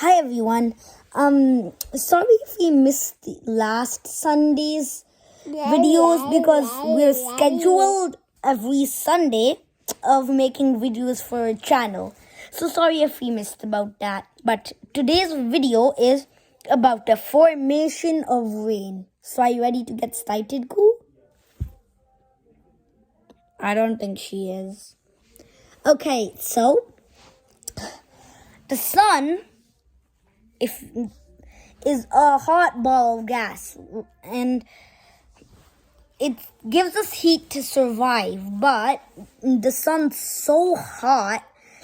Hi everyone. Sorry if we missed the last Sunday's videos because we're scheduled every Sunday of making videos for a channel. So sorry if we missed about that. But today's video is about the formation of rain. So are you ready to get started, Koo? I don't think she is. Okay, so the sun is a hot ball of gas, and it gives us heat to survive. But the sun's so hot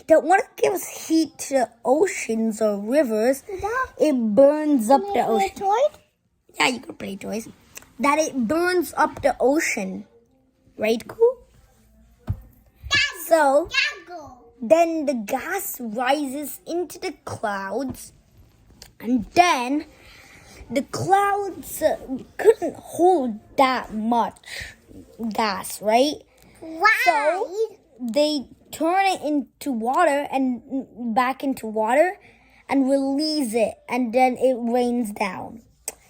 that when it gives heat to oceans or rivers, it burns up the ocean. Yeah, you can play toys. That it burns up the ocean, right? Cool. So then the gas rises into the clouds, and then the clouds couldn't hold that much gas, right? Why? So they turn it into water and back into water and release it, and then it rains down.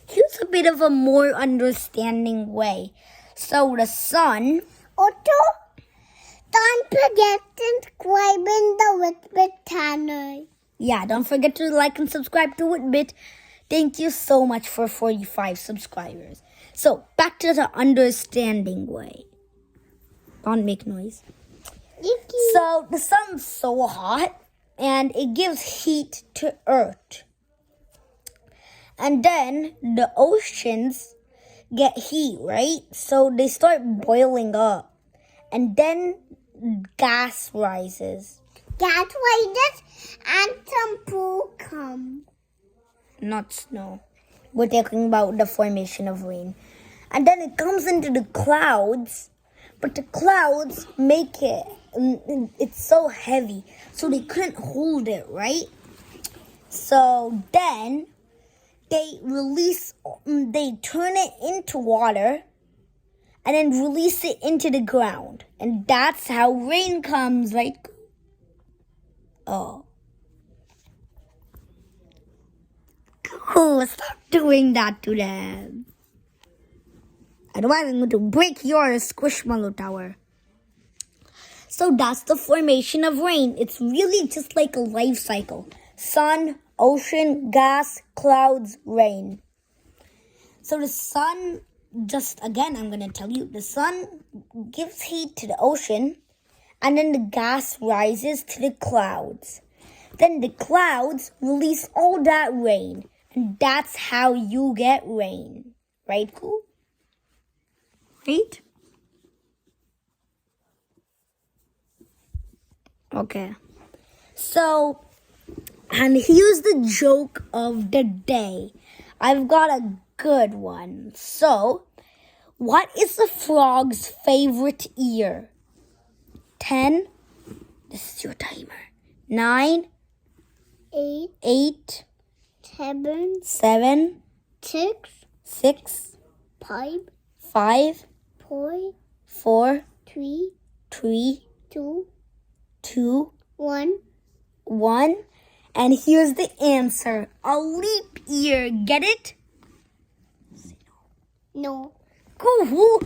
Here's a bit of a more understanding way. So the sun... Otto, don't forget to subscribe in the Whitbit channel. Yeah, don't forget to like and subscribe to Whitbit. Thank you so much for 45 subscribers. So, back to the understanding way. Don't make noise. So, the sun's so hot, and it gives heat to Earth. And then, the oceans get heat, right? So, they start boiling up. And then, gas rises. That's why this and some poo come. Not snow. We're talking about the formation of rain. And then it comes into the clouds, but the clouds make it, it's so heavy, so they couldn't hold it, right? So then they turn it into water and then release it into the ground. And that's how rain comes, right? Oh. Cool, stop doing that to them. Otherwise, I'm going to break your squishmallow tower. So that's the formation of rain. It's really just like a life cycle. Sun, ocean, gas, clouds, rain. So the sun, just again, I'm going to tell you, the sun gives heat to the ocean, and then the gas rises to the clouds. Then the clouds release all that rain. And that's how you get rain. Right, Cool? Right? Okay. So, and here's the joke of the day. I've got a good one. So, what is the frog's favorite ear? 10. This is your timer. 9. 8. 7. 6. 5. 4. 3. 2. 1. And here's the answer. A leap year. Get it? No. Cool.